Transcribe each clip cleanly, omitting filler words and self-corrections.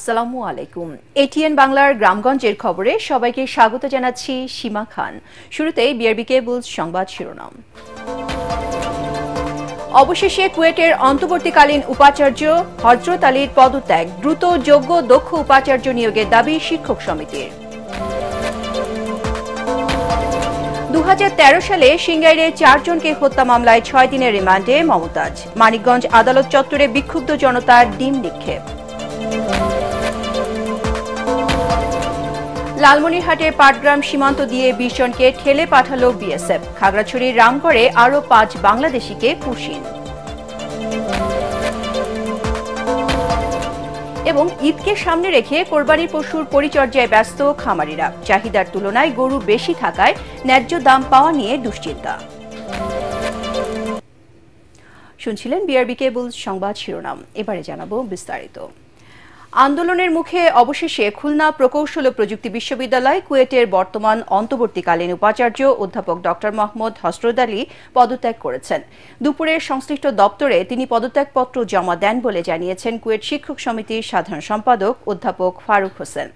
আসসালামু আলাইকুম। এটিএন বাংলার গ্রামগঞ্জের খবরে সবাইকে স্বাগত জানাচ্ছি সীমা খান। শুরুতেই বিআরবি কেবলস সংবাদ শিরোনাম। অবশেষে কুয়েটের অন্তর্বর্তীকালীন উপাচার্য হযরত আলীর পদত্যাগ, দ্রুত যোগ্য দক্ষ উপাচার্য নিয়োগের দাবি শিক্ষক সমিতির। 2013 সালে সিঙ্গাইরে 4 জনকে হত্যা মামলায় 6 দিনের রিমান্ডে মমতাজ। মানিকগঞ্জ আদালত চত্বরে বিক্ষুব্ধ জনতার ডিম নিক্ষেপ। লালমনিরহাটের পাটগ্রাম সীমান্ত দিয়ে 20 জনকে ঠেলে পাঠালো বিএসএফ। খাগড়াছড়ির রামগড়ে আরও 5 বাংলাদেশিকে পুশিন। এবং ঈদকে সামনে রেখে কোরবানির পশুর পরিচর্যায় ব্যস্ত খামারিরা। চাহিদার তুলনায় গরু বেশি থাকায় ন্যায্য দাম পাওয়া নিয়ে দুশ্চিন্তা। শুনছিলেন বিআরবি কেবলস সংবাদ শিরোনাম। এবারে জানাবো বিস্তারিত। আন্দোলনের মুখে অবশেষে খুলনা প্রকৌশল ও প্রযুক্তি বিশ্ববিদ্যালয় কুয়েটের বর্তমান অন্তর্বর্তীকালীন উপাচার্য অধ্যাপক ডক্টর মোহাম্মদ হযরত আলী পদত্যাগ করেছেন। দুপুরে সংশ্লিষ্ট দপ্তরে তিনি পদত্যাগপত্র জমা দেন বলে জানিয়েছেন কুয়েট শিক্ষক সমিতির সাধারণ সম্পাদক অধ্যাপক ফারুক হোসেন।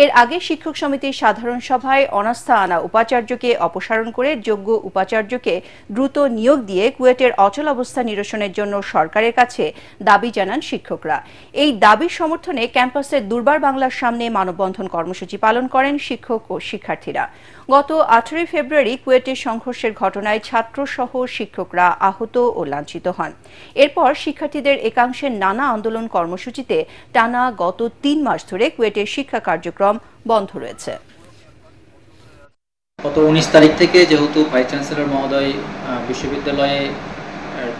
এর আগে শিক্ষক সমিতির সাধারণ সভায় অনাস্থা আনা উপাচার্যকে অপসারণ করে যোগ্য উপাচার্যকে দ্রুত নিয়োগ দিয়ে কুয়েটের অচলাবস্থা নিরসনের জন্য সরকারের কাছে দাবি জানান শিক্ষকরা। এই দাবির সমর্থনে ক্যাম্পাসের দুর্বার বাংলার সামনে মানববন্ধন কর্মসূচি পালন করেন শিক্ষক ও শিক্ষার্থীরা। গত 18 ফেব্রুয়ারি কুয়েটের সংঘর্ষের ঘটনায় ছাত্রসহ শিক্ষকরা আহত ও লাঞ্ছিত হন। এরপর শিক্ষার্থীদের একাংশের নানা আন্দোলন কর্মসূচিতে টানা গত 3 মাস ধরে কুয়েটের শিক্ষা কার্যক্রম বন্ধ রয়েছে। গত 19 তারিখ থেকে যেহেতু ভাইস চ্যান্সেলর মহোদয় বিশ্ববিদ্যালয়ে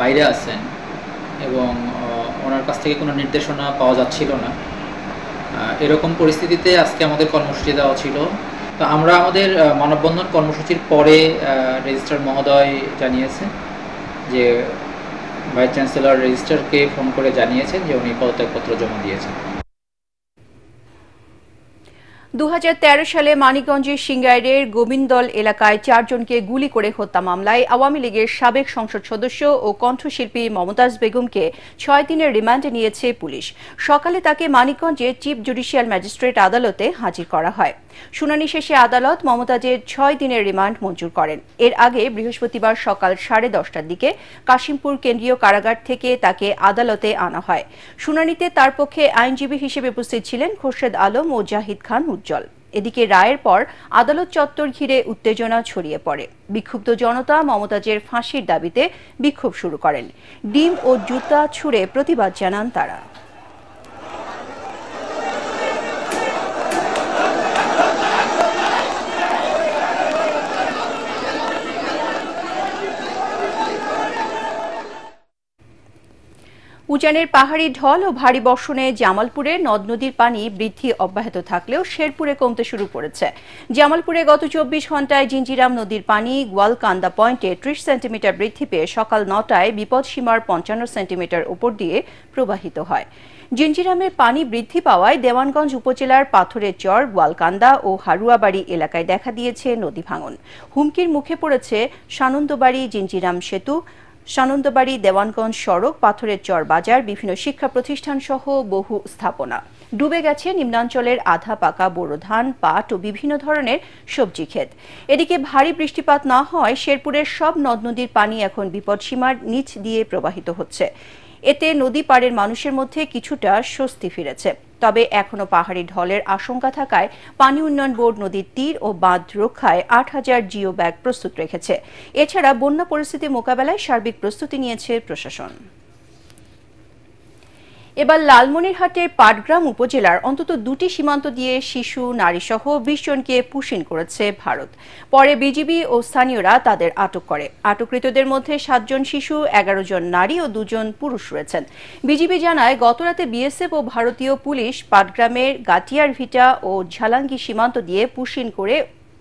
বাইরে আছেন এবং ওনার কাছ থেকে কোনো নির্দেশনা পাওয়া যাচ্ছিল না, এরকম পরিস্থিতিতে আজকে আমাদের কর্মসূচি দেওয়া ছিল। তো আমরা আমাদের মানববন্ধন কর্মসূচির পরে রেজিস্ট্রার মহোদয় জানিয়েছেন যে ভাইস চ্যান্সেলর রেজিস্ট্রারকে ফোন করে জানিয়েছেন যে উনি পদত্যাগপত্র জমা দিয়েছেন। 2013 সালে মানিকগঞ্জের সিঙ্গাইরের গোবিন্দল এলাকায় 4 জনকে গুলি করে হত্যা মামলায় আওয়ামী লীগের সাবেক সংসদ সদস্য ও কণ্ঠশিল্পী মমতাজ বেগমকে 6 দিনের রিমান্ডে নিয়েছে পুলিশ। সকালে তাকে মানিকগঞ্জে চিফ জুডিশিয়াল ম্যাজিস্ট্রেট আদালতে হাজির করা হয়। শুনানি শেষে আদালত মমতাজের 6 দিনের রিমান্ড মঞ্জুর করেন। এর আগে বৃহস্পতিবার সকাল 10:30টার দিকে কাশিমপুর কেন্দ্রীয় কারাগার থেকে তাকে আদালতে আনা হয়। শুনানিতে তার পক্ষে আইনজীবী হিসেবে উপস্থিত ছিলেন খোরশেদ আলম ও জাহিদ খান উজ্জ্বল। এদিকে রায়ের পর আদালত চত্বর ঘিরে উত্তেজনা ছড়িয়ে পড়ে। বিক্ষুব্ধ জনতা মমতাজের ফাঁসির দাবিতে বিক্ষোভ শুরু করেন। ডিম ও জুতা ছুঁড়ে প্রতিবাদ জানান তারা। উজানের পাহাড়ি ঢল ও ভারী বর্ষণে জামালপুরে নদ নদীর পানি বৃদ্ধি অব্যাহত থাকলেও শেরপুরে কমতে শুরু করেছে। জামালপুরে গত 24 ঘন্টায় জিঞ্জিরাম নদীর পানি গোয়ালকান্দা পয়েন্টে 30 সেন্টিমিটার বৃদ্ধি পেয়ে সকাল 9টায় বিপদসীমার 55 সেন্টিমিটার উপর দিয়ে প্রবাহিত হয়। জিঞ্জিরামের পানি বৃদ্ধি পাওয়ায় দেওয়ানগঞ্জ উপজেলার পাথরের চর, গোয়ালকান্দা ও হারুয়াবাড়ি এলাকায় দেখা দিয়েছে নদী ভাঙন। হুমকির মুখে পড়েছে সানন্দবাড়ি জিঞ্জিরাম সেতু, সানন্দবাড়ি দেওয়ানগঞ্জ সড়ক, পাথরের চর বাজার, বিভিন্ন শিক্ষা প্রতিষ্ঠান সহ বহু স্থাপনা। ডুবে গেছে নিম্নাঞ্চলের আধা পাকা বোরো ধান, পাট ও বিভিন্ন ধরনের সবজি ক্ষেত। এদিকে ভারী বৃষ্টিপাত না হওয়ায় শেরপুরের সব নদ নদীর পানি এখন বিপদসীমার নিচ দিয়ে প্রবাহিত হচ্ছে। এতে নদী পাড়ের মানুষের মধ্যে কিছুটা স্বস্তি ফিরেছে। তবে এখনো পাহাড়ি ঢলের আশঙ্কা থাকায় পানি উন্নয়ন বোর্ড নদীর তীর ও বাঁধ রক্ষায় 8000 জিও ব্যাগ প্রস্তুত রেখেছে। এছাড়া বন্যা পরিস্থিতি মোকাবেলায় সার্বিক প্রস্তুতি নিয়েছে প্রশাসন। এবার লালমনিরহাটের পাটগ্রাম উপজেলার অন্তত 2টি সীমান্ত দিয়ে শিশু, নারীসহ 20 জনকে পুশিন করেছে ভারত। পরে বিজিবি ও স্থানীয়রা তাদের আটক করে। আটককৃতদের মধ্যে 7 জন শিশু, 11 জন নারী ও 2 জন পুরুষ রয়েছেন। বিজিবি জানায়, গতরাতে বিএসএফ ও ভারতীয় পুলিশ পাটগ্রামের গাটিয়ার ভিটা ও ঝালাঙ্গি সীমান্ত দিয়ে পুশিন করে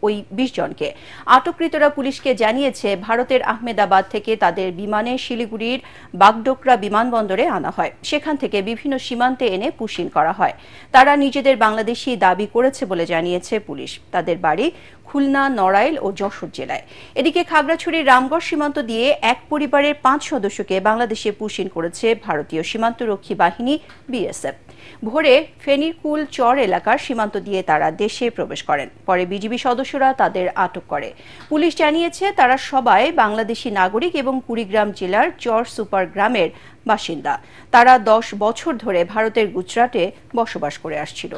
ওই 20 জনকে। আটককৃতরা পুলিশকে জানিয়েছে ভারতের আহমেদাবাদ থেকে তাদের বিমানে শিলিগুড়ির বাগডোগরা বিমানবন্দরে আনা হয়। সেখান থেকে বিভিন্ন সীমান্তে এনে পুশিন করা হয়। তারা নিজেদের বাংলাদেশি দাবি করেছে বলে জানিয়েছে পুলিশ। তাদের বাড়ি খুলনা, নড়াইল ও যশোর জেলায়। এদিকে খাগড়াছড়ির রামগড় সীমান্ত দিয়ে এক পরিবারের 5 সদস্যকে বাংলাদেশে পুশিন করেছে ভারতীয় সীমান্তরক্ষী বাহিনী বিএসএফ। ভোরে ফেনীর কুল চর এলাকার সীমান্ত দিয়ে তারা দেশে প্রবেশ করেন। পরে বিজিবি সদস্যরা তাদের আটক করে। পুলিশ জানিয়েছে তারা সবাই বাংলাদেশি নাগরিক এবং কুড়িগ্রাম জেলার চর সুপার গ্রামের বাসিন্দা। তারা 10 বছর ধরে ভারতের গুজরাটে বসবাস করে আসছিল।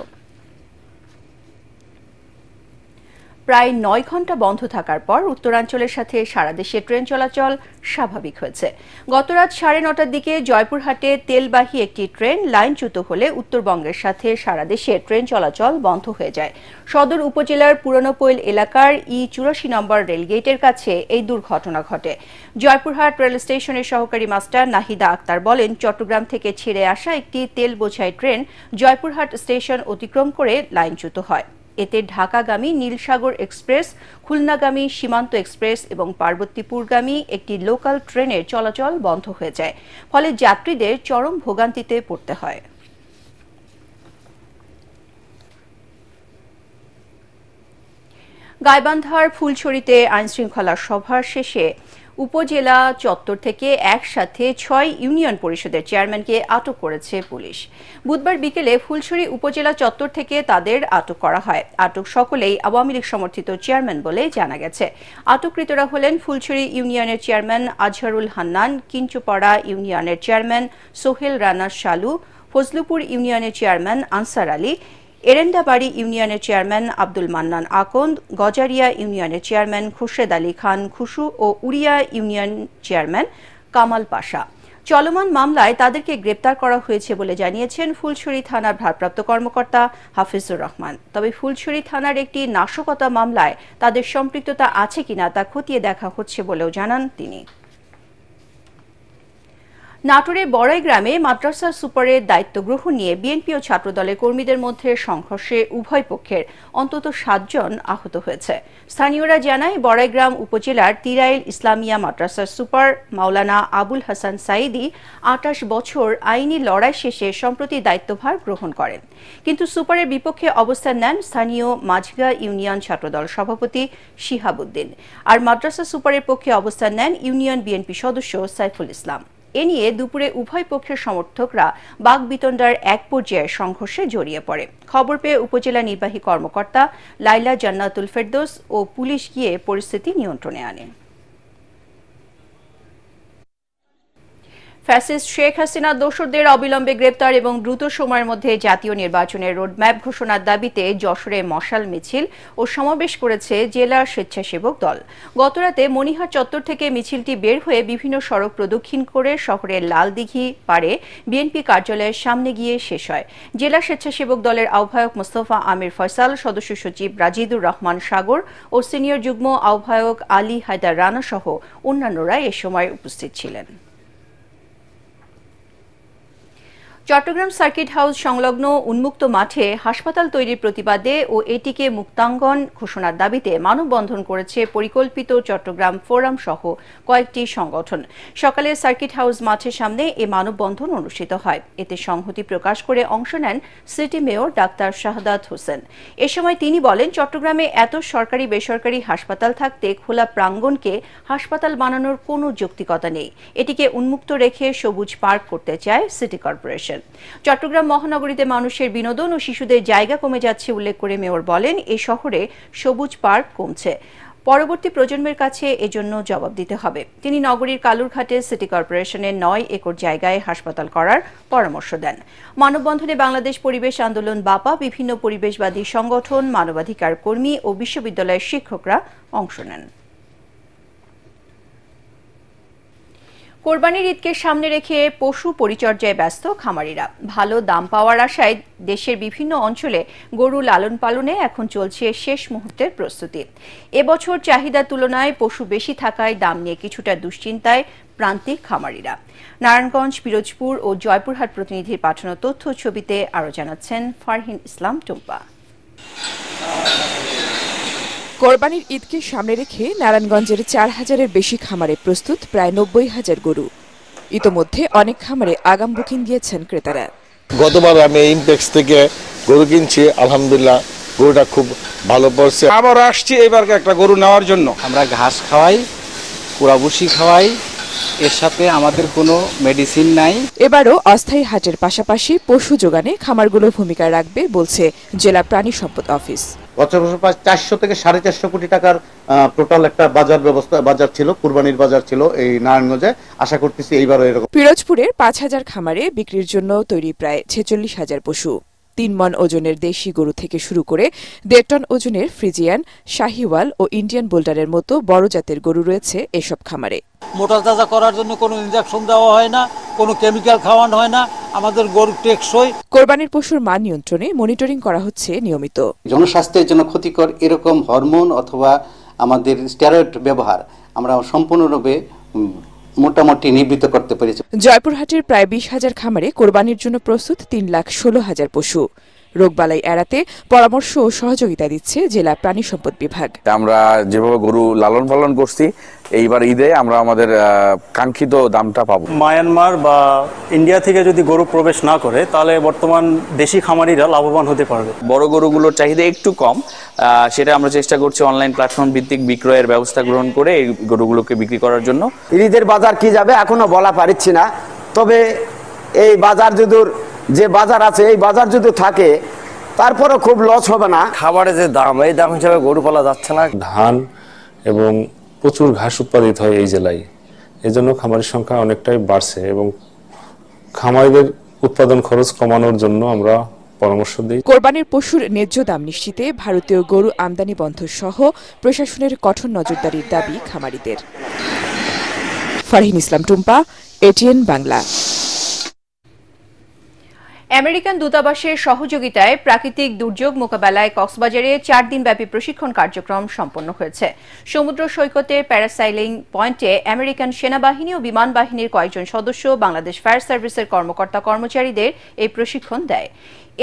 প্রায় 9 ঘন্টা বন্ধ থাকার পর উত্তরাঞ্চলের সাথে সারা দেশে ট্রেন চলাচল স্বাভাবিক হয়েছে। গতরাত 9:30টার দিকে জয়পুরহাটে তেলবাহী একটি ট্রেন লাইনচ্যুত হলে উত্তরবঙ্গের সাথে সারা দেশে ট্রেন চলাচল বন্ধ হয়ে যায়। সদর উপজেলার পুরনোপৈল এলাকার E84 নম্বর রেলগেটের কাছে এই দুর্ঘটনা ঘটে। জয়পুরহাট রেল স্টেশনের সহকারী মাস্টার নাহিদা আক্তার বলেন, চট্টগ্রাম থেকে ছেড়ে আসা একটি তেল বোঝাই ট্রেন জয়পুরহাট স্টেশন অতিক্রম করে লাইনচ্যুত হয়। এতে ঢাকাগামী নীলসাগর এক্সপ্রেস, খুলনাগামী সীমান্ত এক্সপ্রেস এবং পার্বতীপুরগামী একটি লোকাল ট্রেনের চলাচল বন্ধ হয়ে যায়। ফলে যাত্রীদের চরম ভোগান্তিতে পড়তে হয়। গাইবান্ধার ফুলছড়িতে আইনশৃঙ্খলা সভা শেষে উপজেলা চত্বর থেকে একসাথে 6 ইউনিয়ন পরিষদের চেয়ারম্যানকে আটক করেছে পুলিশ। বুধবার বিকেলে ফুলছড়ি উপজেলা চত্বর থেকে তাদের আটক করা হয়। আটক সকলেই আওয়ামী লীগ সমর্থিত চেয়ারম্যান বলে জানা গেছে। আটককৃতরা হলেন ফুলছড়ি ইউনিয়নের চেয়ারম্যান আজহারুল হান্নান, কিঞ্চুপাড়া ইউনিয়নের চেয়ারম্যান সোহেল রানা শালু, ফজলুপুর ইউনিয়নের চেয়ারম্যান আনসার আলী, এরেন্দাবাড়ি ইউনিয়নের চেয়ারম্যান আব্দুল মান্নান আকন্দ, গজারিয়া ইউনিয়নের চেয়ারম্যান খুরশেদ আলী খান খুশু ও উড়িয়া ইউনিয়ন চেয়ারম্যান কামাল পাশা। চলমান মামলায় তাদেরকে গ্রেপ্তার করা হয়েছে বলে জানিয়েছেন ফুলছড়ি থানার ভারপ্রাপ্ত কর্মকর্তা হাফিজুর রহমান। তবে ফুলছড়ি থানার একটি নাশকতা মামলায় তাদের সম্পৃক্ততা আছে কিনা তা খতিয়ে দেখা হচ্ছে বলেও জানান তিনি। নাটোরের বড়াই গ্রামে মাদ্রাসা সুপারের দায়িত্ব গ্রহণ নিয়ে বিএনপি ও ছাত্রদলের কর্মীদের মধ্যে সংঘর্ষে উভয় পক্ষের অন্তত 7 জন আহত হয়েছে। স্থানীয়রা জানায়, বড়াইগ্রাম উপজেলার তিরাইল ইসলামিয়া মাদ্রাসার সুপার মাওলানা আবুল হাসান সাইদি 28 বছর আইনি লড়াই শেষে সম্প্রতি দায়িত্বভার গ্রহণ করেন। কিন্তু সুপারের বিপক্ষে অবস্থান নেন স্থানীয় মাঝগা ইউনিয়ন ছাত্রদল সভাপতি শিহাবুদ্দিন। আর মাদ্রাসা সুপারের পক্ষে অবস্থান নেন ইউনিয়ন বিএনপি সদস্য সাইফুল ইসলাম। এ নিয়ে দুপুরে উভয় পক্ষের সমর্থকরা বাকবিতণ্ডার এক পর্যায়ে সংঘর্ষে জড়িয়ে পড়ে। খবর পেয়ে উপজেলা নির্বাহী কর্মকর্তা লাইলা জান্নাতুল ফেরদৌস ও পুলিশ গিয়ে পরিস্থিতি নিয়ন্ত্রণে আনে। ফ্যাসিস্ট শেখ হাসিনা দোসরদের অবিলম্বে গ্রেপ্তার এবং দ্রুত সময়ের মধ্যে জাতীয় নির্বাচনের রোডম্যাপ ঘোষণার দাবিতে যশোরে মশাল মিছিল ও সমাবেশ করেছে জেলা স্বেচ্ছাসেবক দল। গতরাতে মনিহার চত্বর থেকে মিছিলটি বের হয়ে বিভিন্ন সড়ক প্রদক্ষিণ করে শহরের লালদিঘি পাড়ে বিএনপি কার্যালয়ের সামনে গিয়ে শেষ হয়। জেলা স্বেচ্ছাসেবক দলের আহ্বায়ক মোস্তফা আমির ফয়সাল, সদস্য সচিব রাজিদুর রহমান সাগর ও সিনিয়র যুগ্ম আহ্বায়ক আলী হায়দার রানা সহ অন্যান্যরা এ সময় উপস্থিত ছিলেন। চট্টগ্রাম সার্কিট হাউস সংলগ্ন উন্মুক্ত মাঠে হাসপাতাল তৈরির প্রতিবাদে ও এটিকে মুক্তাঙ্গন ঘোষণার দাবিতে মানববন্ধন করেছে পরিকল্পিত চট্টগ্রাম ফোরাম সহ কয়েকটি সংগঠন। সকালে সার্কিট হাউস মাঠের সামনে এ মানববন্ধন অনুষ্ঠিত হয়। এতে সংহতি প্রকাশ করে অংশ নেন city mayor doctor Shahadat Hossain. এ সময় তিনি বলেন, চট্টগ্রামে এত সরকারি বেসরকারি হাসপাতাল থাকতে খোলা প্রাঙ্গণকে হাসপাতাল বানানোর কোনো যৌক্তিকতা নেই। এটিকে উন্মুক্ত রেখে সবুজ পার্ক করতে চায় সিটি কর্পোরেশন। চট্টগ্রাম মহানগরীতে মানুষের বিনোদন ও শিশুদের জায়গা কমে যাচ্ছে উল্লেখ করে মেয়র বলেন, এই শহরে সবুজ পার্ক কমছে, পরবর্তী প্রজন্মের কাছে এজন্য জবাব দিতে হবে। তিনি নগরীর কালুরঘাটে সিটি কর্পোরেশনের 9 একর জায়গায় হাসপাতাল করার পরামর্শ দেন। মানববন্ধনে বাংলাদেশ পরিবেশ আন্দোলন বাপা, বিভিন্ন পরিবেশবাদী সংগঠন, মানবাধিকার কর্মী ও বিশ্ববিদ্যালয়ের শিক্ষকরা অংশ নেন। কোরবানির ঈদকে সামনে রেখে পশু পরিচর্যায় ব্যস্ত খামারিরা। ভালো দাম পাওয়ার আশায় দেশের বিভিন্ন অঞ্চলে গরু লালন পালনে এখন চলছে শেষ মুহূর্তের প্রস্তুতি। এবছর চাহিদার তুলনায় পশু বেশি থাকায় দাম নিয়ে কিছুটা দুশ্চিন্তায় প্রান্তিক খামারিরা। নারায়ণগঞ্জ, পিরোজপুর ও জয়পুরহাট প্রতিনিধির পাঠানো তথ্য ছবিতে আরও জানাচ্ছেন ফারহিন ইসলাম টুম্পা। কোরবানির ঈদকে সামনে রেখে নারায়ণগঞ্জের 4000-এর বেশি খামারে প্রস্তুত প্রায় 90,000 গরু। ইতোমধ্যে অনেক খামারে আগাম বুকিং দিয়েছেন ক্রেতারা। গতবার আমি ইমপেক্স থেকে গরু কিনছি, আলহামদুলিল্লাহ গরুটা খুব ভালো পড়ছে। আবার আসছি এবার একটা গরু নেওয়ার জন্য। আমরা ঘাস খাওয়াই, কুড়াভুসি খাওয়াই, এর সাথে আমাদের কোনো মেডিসিন নাই। এবারও অস্থায়ী হাটের পাশাপাশি পশু যোগানে খামারগুলো ভূমিকা রাখবে বলছে জেলা প্রাণী সম্পদ অফিস। গত বছর প্রায় 400 থেকে 450 কোটি টাকার টোটাল একটা বাজার ছিল, কুরবানির বাজার ছিল এই নারায়ণগঞ্জে। আশা করতেছি এইবারও এরকম। পিরোজপুরের 5000 খামারে বিক্রির জন্য তৈরি প্রায় 46,000 পশু। 3 মণ ওজনের দেশি গরু থেকে শুরু করে 1.5 টন ওজনের ফ্রিজিয়ান, শাহিওয়াল ও ইন্ডিয়ান বোল্টারের মতো বড় জাতের গরু রয়েছে এসব খামারে। মোটাতাজা করার জন্য কোনো ইনজেকশন দেওয়া হয় না, কোনো কেমিক্যাল খাওয়ানো হয় না। আমাদের গরু টেকসই। কোরবানির পশুর মান নিয়ন্ত্রণে মনিটরিং করা হচ্ছে নিয়মিত। জনস্বাস্থ্যের জন্য ক্ষতিকর এরকম হরমোন অথবা আমাদের স্টেরয়েড ব্যবহার আমরা সম্পূর্ণরূপে মোটামুটি নিবৃত্ত করতে পেরেছি। জয়পুরহাটের প্রায় 20,000 খামারে কোরবানির জন্য প্রস্তুত 3,16,000 পশু। রোগবালাই এড়াতে পরামর্শ ও সহযোগিতা দিচ্ছে জেলা প্রাণী সম্পদ বিভাগ। আমরা যেভাবে গরু লালন পালন করছি, এইবার ঈদে আমরা আমাদের কাঙ্ক্ষিত দামটা পাবো। মায়ানমার বা ইন্ডিয়া থেকে যদি গরু প্রবেশ না করে তাহলে বর্তমান দেশি খামারিরা লাভবান হতে পারবে। বড় গরুগুলোর চাহিদা একটু কম, সেটা আমরা চেষ্টা করছি অনলাইন প্ল্যাটফর্ম ভিত্তিক বিক্রয়ের ব্যবস্থা গ্রহণ করে এই গরুগুলোকে বিক্রি করার জন্য। ঈদের বাজার কি যাবে এখনো বলা পারছি না, তবে এই বাজার যে বাজার আছে এই বাজার যদি থাকে তারপরে খুব লস হবে না। খাবারের যে দাম, এই দাম হিসাবে গরু পালা যাচ্ছে না। ধান এবং প্রচুর ঘাস উৎপাদিত হয় এই জেলায়, এজন্য খামারের সংখ্যা অনেকটাই বাড়ছে এবং খামারিদের উৎপাদন খরচ কমানোর জন্য আমরা পরামর্শ দিই। কোরবানির পশুর ন্যায্য দাম নিশ্চিতে ভারতীয় গরু আমদানি বন্ধ সহ প্রশাসনের কঠোর নজরদারির দাবি খামারিদের। ফারহিন ইসলাম টুম্পা, এটিএন বাংলা। আমেরিকান দূতাবাসের সহযোগিতায় প্রাকৃতিক দুর্যোগ মোকাবেলায় কক্সবাজারে 4 দিনব্যাপী প্রশিক্ষণ কার্যক্রম সম্পন্ন হয়েছে। সমুদ্র সৈকতে প্যারাসাইলিং পয়েন্টে আমেরিকান সেনাবাহিনী ও বিমান বাহিনীর কয়েকজন সদস্য বাংলাদেশ ফায়ার সার্ভিসের কর্মকর্তা কর্মচারীদের এই প্রশিক্ষণ দেয়।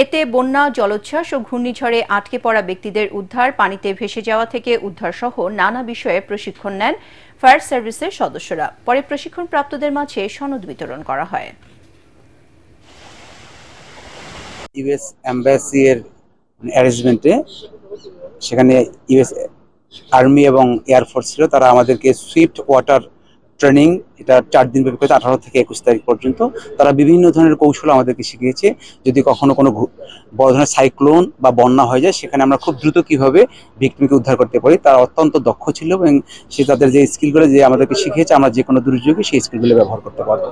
এতে বন্যা, জলোচ্ছ্বাস ও ঘূর্ণিঝড়ে আটকে পড়া ব্যক্তিদের উদ্ধার, পানিতে ভেসে যাওয়া থেকে উদ্ধার সহ নানা বিষয়ে প্রশিক্ষণ নেন ফায়ার সার্ভিসের সদস্যরা। পরে প্রশিক্ষণপ্রাপ্তদের মাঝে সনদ বিতরণ করা হয়। ইউএস এম্বাসি এর অ্যারেঞ্জমেন্টে সেখানে ইউএস আর্মি এবং এয়ারফোর্স ছিল, তারা আমাদেরকে সুইফট ওয়াটার ট্রেনিং, এটা 4 দিন ব্যাপী 18 থেকে 21 তারিখ পর্যন্ত তারা বিভিন্ন ধরনের কৌশল আমাদেরকে শিখিয়েছে। যদি কখনো কোনো বড় ধরনের সাইক্লোন বা বন্যা হয়ে যায় সেখানে আমরা খুব দ্রুত কিভাবে ভিক্টিমকে উদ্ধার করতে পারি, তারা অত্যন্ত দক্ষ ছিল এবং সে তাদের যে স্কিলগুলো যে আমাদেরকে শিখিয়েছে আমরা যে কোনো দুর্যোগে সেই স্কিলগুলো ব্যবহার করতে পারবো।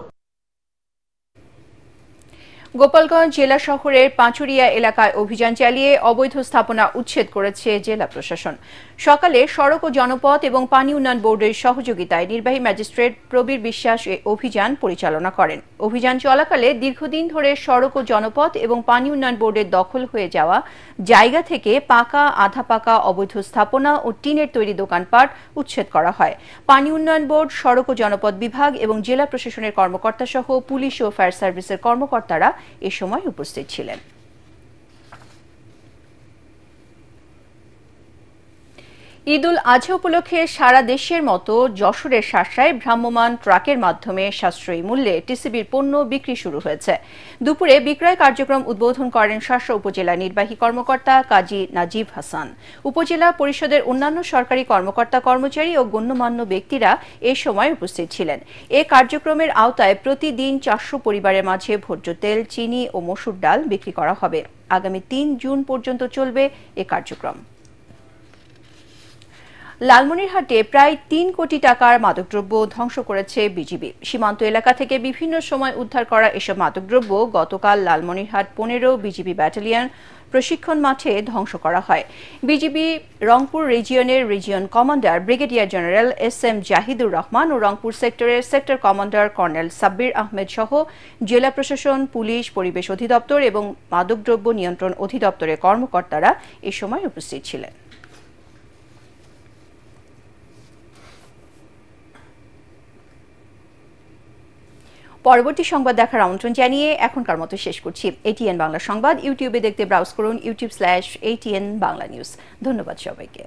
গোপালগঞ্জ জেলা শহরের পাঁচুরিয়া এলাকায় অভিযান চালিয়ে অবৈধ স্থাপনা উচ্ছেদ করেছে জেলা প্রশাসন। সকালে সড়ক ও জনপথ এবং পানি উন্নয়ন বোর্ডের সহযোগিতায় নির্বাহী ম্যাজিস্ট্রেট প্রবীর বিশ্বাস এই অভিযান পরিচালনা করেন। অভিযান চলাকালে দীর্ঘদিন ধরে সড়ক ও জনপথ এবং পানি উন্নয়ন বোর্ডের দখল হয়ে যাওয়া জায়গা থেকে পাকা, আধা পাকা অবৈধ স্থাপনা ও টিনের তৈরি দোকানপাট উচ্ছেদ করা হয়। পানি উন্নয়ন বোর্ড, সড়ক ও জনপথ বিভাগ এবং জেলা প্রশাসনের কর্মকর্তা সহ পুলিশ ও ফায়ার সার্ভিসের কর্মকর্তারা এ সময় উপস্থিত ছিলেন। ঈদ উল আজহা উপলক্ষে সারা দেশের মতো যশোরের শাসায় ভ্রাম্যমাণ ট্রাকের মাধ্যমে সাশ্রয়ী মূল্যে টিসিবির পণ্য বিক্রি শুরু হয়েছে। দুপুরে বিক্রয় কার্যক্রম উদ্বোধন করেন শাসা উপজেলা নির্বাহী কর্মকর্তা কাজী নাজিব হাসান। উপজেলা পরিষদের অন্যান্য সরকারি কর্মকর্তা, কর্মচারী ও গণ্যমান্য ব্যক্তিরা এ সময় উপস্থিত ছিলেন। এ কার্যক্রমের আওতায় প্রতিদিন 400 পরিবারের মাঝে ভোজ্য তেল, চিনি ও মসুর ডাল বিক্রি করা হবে। আগামী 3 জুন পর্যন্ত চলবে এ কার্যক্রম। লালমনিরহাটে প্রায় 3 কোটি টাকার মাদকদ্রব্য ধ্বংস করেছে বিজিবি। সীমান্ত এলাকা থেকে বিভিন্ন সময় উদ্ধার করা এসব মাদকদ্রব্য গতকাল লালমনিরহাট 15 বিজিবি ব্যাটালিয়ন প্রশিক্ষণ মাঠে ধ্বংস করা হয়। বিজিবি রংপুর রিজিয়নের region commander brigadier general SM Zahidur Rahman ও রংপুর সেক্টরের sector commander colonel Sabbir Ahmed সহ জেলা প্রশাসন, পুলিশ, পরিবেশ অধিদপ্তর এবং মাদকদ্রব্য নিয়ন্ত্রণ অধিদপ্তরের কর্মকর্তারা এ সময় উপস্থিত ছিলেন। পরবর্তী সংবাদ দেখার আমন্ত্রণ জানিয়ে এখনকার মতো শেষ করছি। ATN বাংলা সংবাদ ইউটিউবে দেখতে ব্রাউজ করুন youtube/ATN বাংলা নিউজ। ধন্যবাদ সবাইকে।